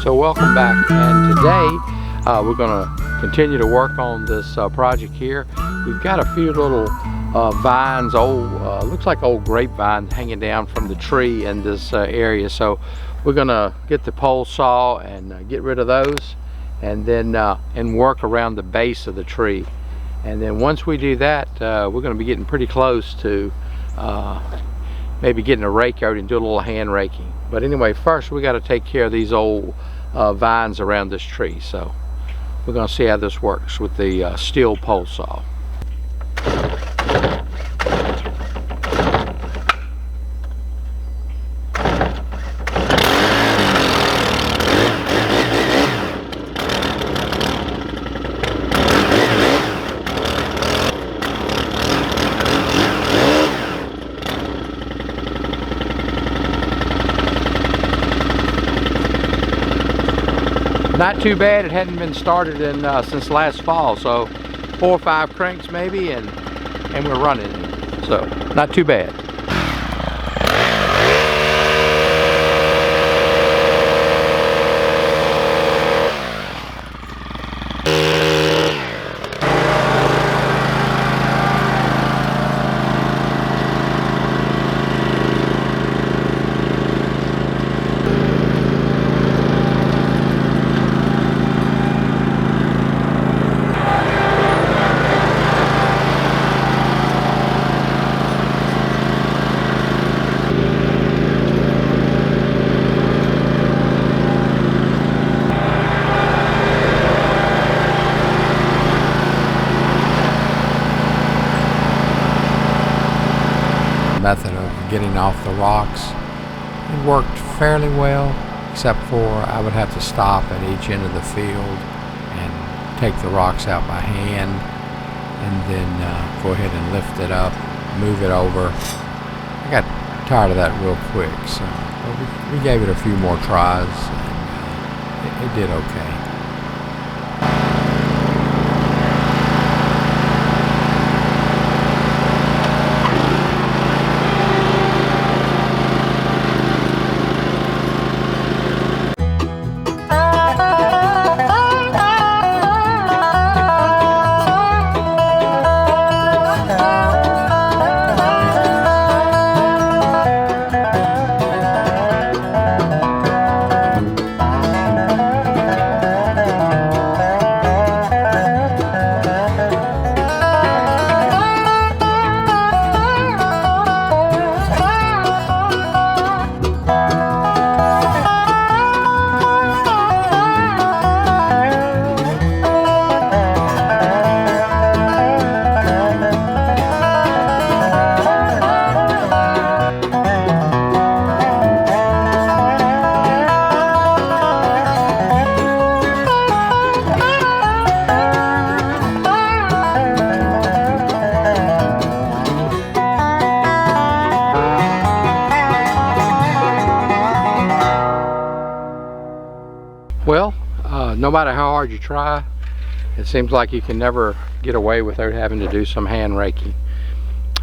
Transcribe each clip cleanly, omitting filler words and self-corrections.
So welcome back, and today we're going to continue to work on this project here. We've got a few little vines, looks like old grapevines hanging down from the tree in this area. So we're going to get the pole saw and get rid of those, and then work around the base of the tree. And then once we do that, we're going to be getting pretty close to maybe getting a rake out and do a little hand raking. But anyway, first we got to take care of these old vines around this tree. So we're going to see how this works with the steel pole saw. Not too bad. It hadn't been started since last fall, so 4 or 5 cranks maybe, and we're running. So not too bad. Method of getting off the rocks, it worked fairly well, except for I would have to stop at each end of the field and take the rocks out by hand, and then go ahead and lift it up, move it over. I got tired of that real quick, so we gave it a few more tries, and it did okay. Well, no matter how hard you try, it seems like you can never get away without having to do some hand raking.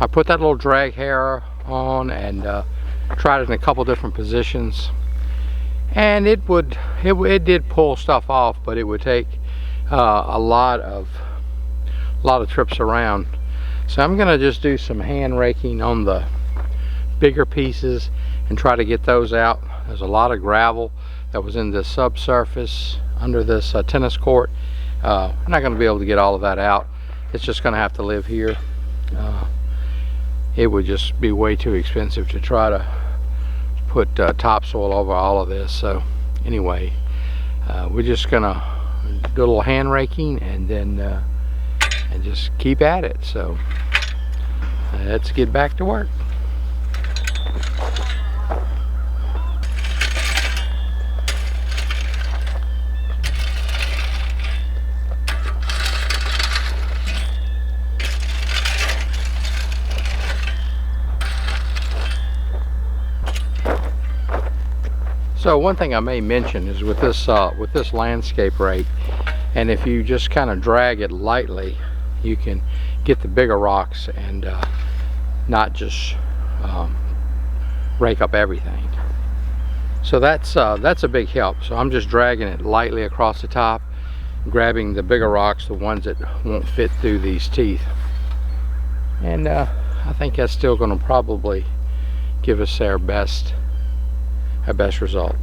I put that little drag harrow on and tried it in a couple different positions, and it did pull stuff off, but it would take a lot of trips around. So I'm gonna just do some hand raking on the bigger pieces and try to get those out. There's a lot of gravel that was in the subsurface under this tennis court. I'm not going to be able to get all of that out. It's just going to have to live here. It would just be way too expensive to try to put topsoil over all of this. So anyway, we're just going to do a little hand raking and then and just keep at it. So let's get back to work. So one thing I may mention is with this landscape rake, and if you just kind of drag it lightly, you can get the bigger rocks and not just rake up everything. So that's a big help. So I'm just dragging it lightly across the top, grabbing the bigger rocks, the ones that won't fit through these teeth. And I think that's still going to probably give us our best result.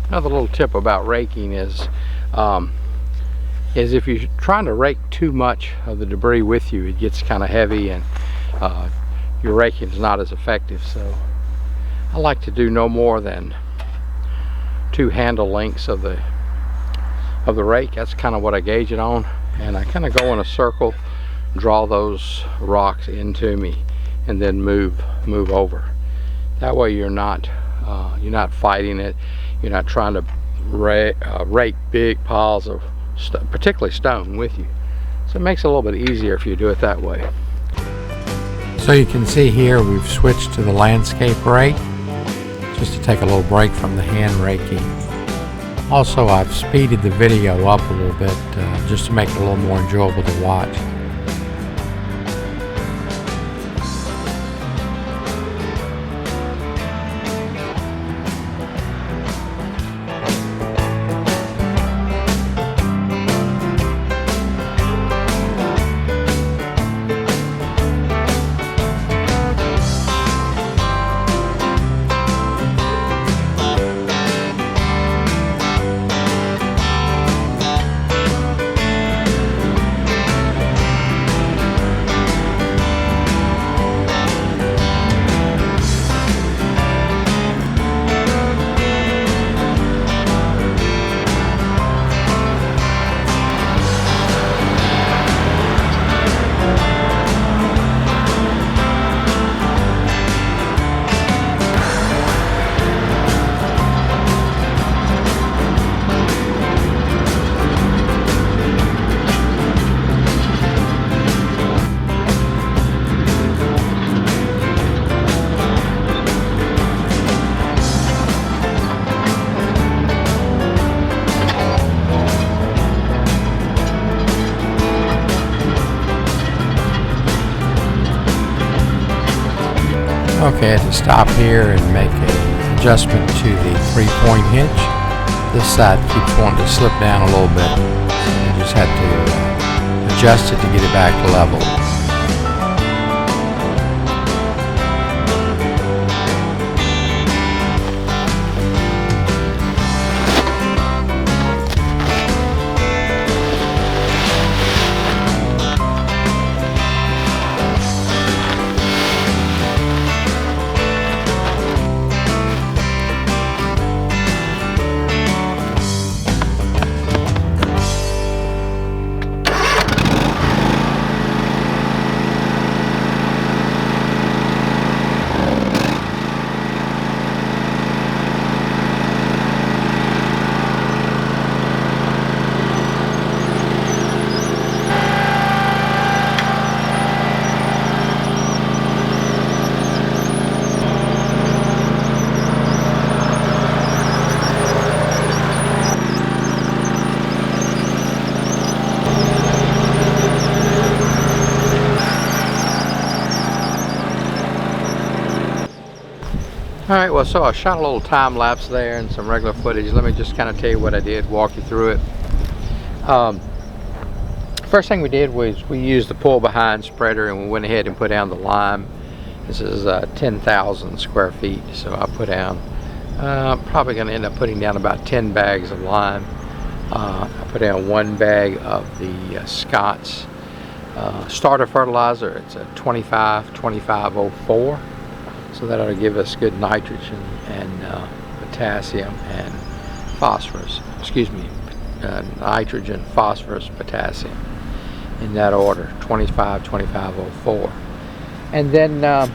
Another little tip about raking is if you're trying to rake too much of the debris with you, it gets kind of heavy and your raking is not as effective. So I like to do no more than 2 handle lengths of the rake. That's kind of what I gauge it on, and I kind of go in a circle, draw those rocks into me, and then move over. That way you're not fighting it. You're not trying to rake big piles of particularly stone with you. So it makes it a little bit easier if you do it that way. So you can see here we've switched to the landscape rake just to take a little break from the hand raking. Also, I've speeded the video up a little bit just to make it a little more enjoyable to watch. Okay, I had to stop here and make an adjustment to the 3-point hitch. This side keeps wanting to slip down a little bit. I just had to adjust it to get it back level. Alright, well, so I shot a little time lapse there and some regular footage. Let me just kind of tell you what I did, walk you through it. First thing we did was we used the pull behind spreader and we went ahead and put down the lime. This is 10,000 square feet, so I put down, probably going to end up putting down about 10 bags of lime. I put down 1 bag of the Scott's starter fertilizer. It's a 25-2504. So that ought to give us good nitrogen and potassium and phosphorus. Excuse me, nitrogen, phosphorus, potassium, in that order, 25-2504. And then I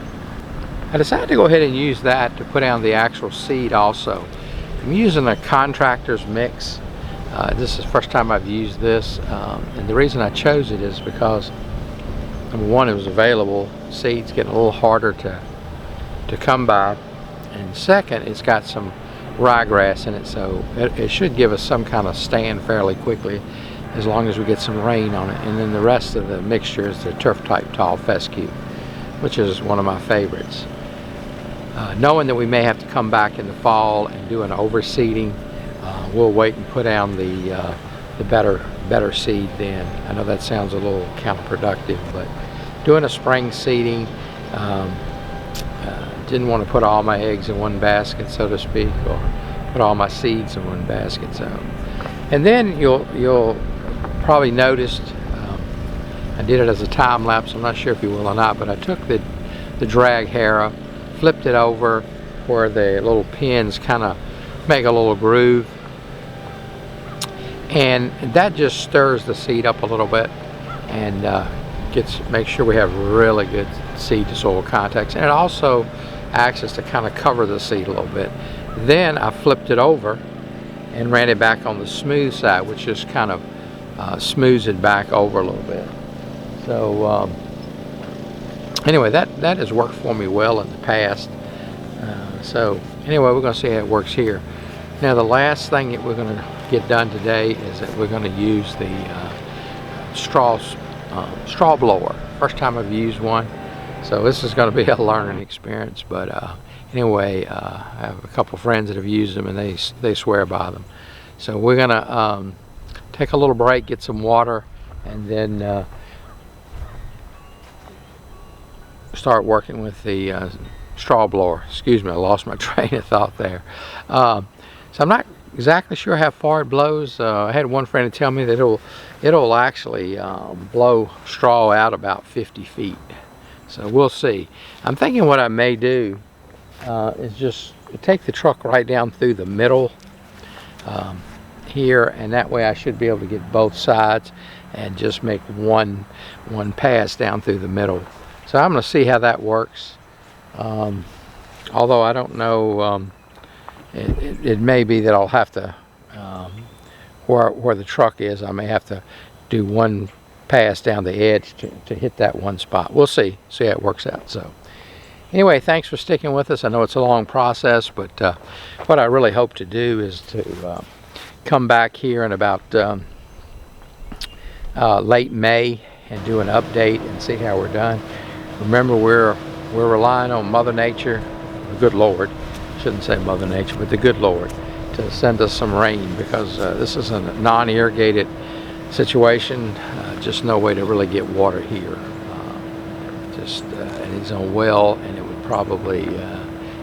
decided to go ahead and use that to put down the actual seed also. I'm using a contractor's mix. This is the first time I've used this, and the reason I chose it is because, number one, it was available. Seeds get a little harder to come by, and second, it's got some ryegrass in it, so it should give us some kind of stand fairly quickly as long as we get some rain on it. And then the rest of the mixture is the turf type tall fescue. which is one of my favorites. Knowing that we may have to come back in the fall and do an overseeding, we'll wait and put down the better seed then. I know that sounds a little counterproductive, but doing a spring seeding, didn't want to put all my eggs in one basket, so to speak, or put all my seeds in one basket. So, and then you'll probably noticed, I did it as a time lapse. I'm not sure if you will or not, but I took the drag harrow, flipped it over where the little pins kind of make a little groove, and that just stirs the seed up a little bit and makes sure we have really good seed to soil contacts, and it also acts as to kind of cover the seed a little bit. Then I flipped it over and ran it back on the smooth side, which just kind of smooths it back over a little bit. So anyway, that has worked for me well in the past. So anyway, we're going to see how it works here. Now the last thing that we're going to get done today is that we're going to use the straw blower. First time I've used one, so this is going to be a learning experience. But anyway, I have a couple friends that have used them, and they swear by them. So we're going to take a little break, get some water, and then start working with the straw blower. Excuse me, I lost my train of thought there. So I'm not exactly sure how far it blows. I had one friend tell me that it'll actually blow straw out about 50 feet. So we'll see. I'm thinking what I may do is just take the truck right down through the middle here, and that way I should be able to get both sides and just make one pass down through the middle. So I'm going to see how that works. Although I don't know, it may be that I'll have to, where the truck is, I may have to do one pass down the edge to hit that one spot. We'll see how it works out. So anyway, thanks for sticking with us. I know it's a long process, but what I really hope to do is to come back here in about late May and do an update and see how we're done. Remember, we're relying on Mother Nature, the good Lord, shouldn't say Mother Nature, but the good Lord, to send us some rain, because this is a non-irrigated situation. Just no way to really get water here. And he's on well, and it would probably,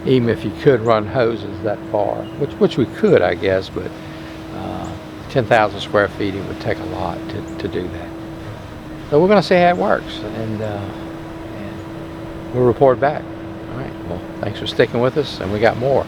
even if you could run hoses that far, which we could, I guess, but 10,000 square feet, it would take a lot to do that. So we're going to see how it works, and we'll report back. All right, well, thanks for sticking with us, and we got more.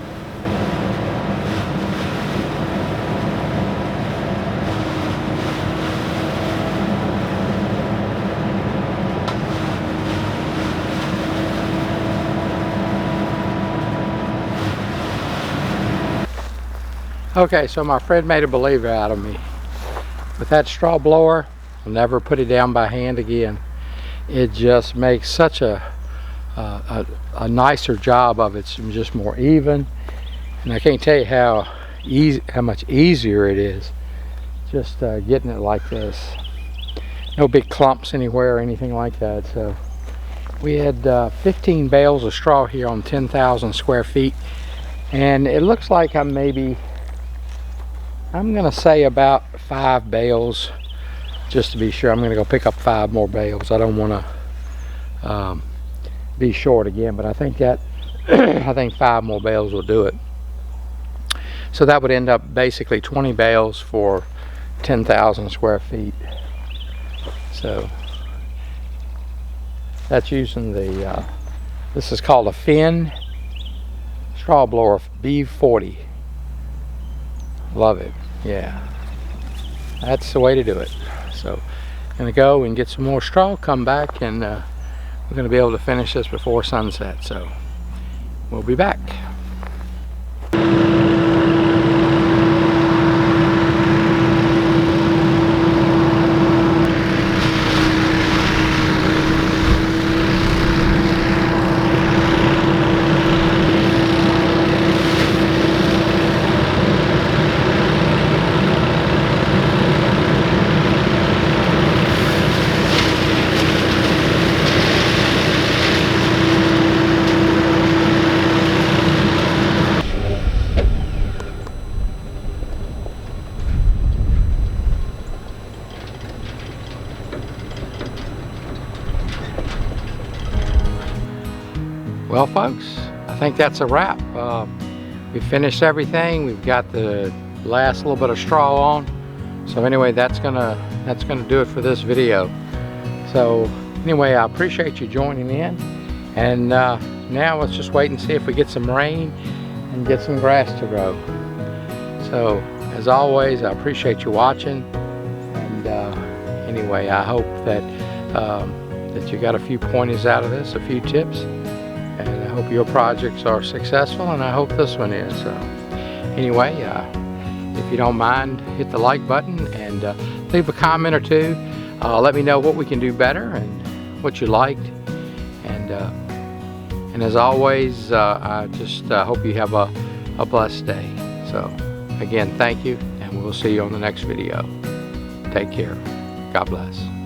Okay, so my friend made a believer out of me. With that straw blower, I'll never put it down by hand again. It just makes such a nicer job of it. It's just more even, and I can't tell you how much easier it is just getting it like this. No big clumps anywhere or anything like that. So we had 15 bales of straw here on 10,000 square feet, and it looks like I'm gonna say about 5 bales, just to be sure. I'm gonna go pick up 5 more bales. I don't want to be short again, but I think I think 5 more bales will do it. So that would end up basically 20 bales for 10,000 square feet. So that's using the this is called a Finn straw blower B40. Love it. Yeah, that's the way to do it. So I'm gonna go and get some more straw, come back, and we're gonna be able to finish this before sunset. So we'll be back. Well, folks, I think that's a wrap. We finished everything. We've got the last little bit of straw on. So anyway, that's gonna do it for this video. So anyway, I appreciate you joining in, and now let's just wait and see if we get some rain and get some grass to grow. So as always, I appreciate you watching, and anyway, I hope that that you got a few pointers out of this, a few tips, and I hope your projects are successful, and I hope this one is. So anyway, if you don't mind, hit the like button and leave a comment or two. Let me know what we can do better and what you liked. And as always, I just hope you have a blessed day. So again, thank you, and we'll see you on the next video. Take care. God bless.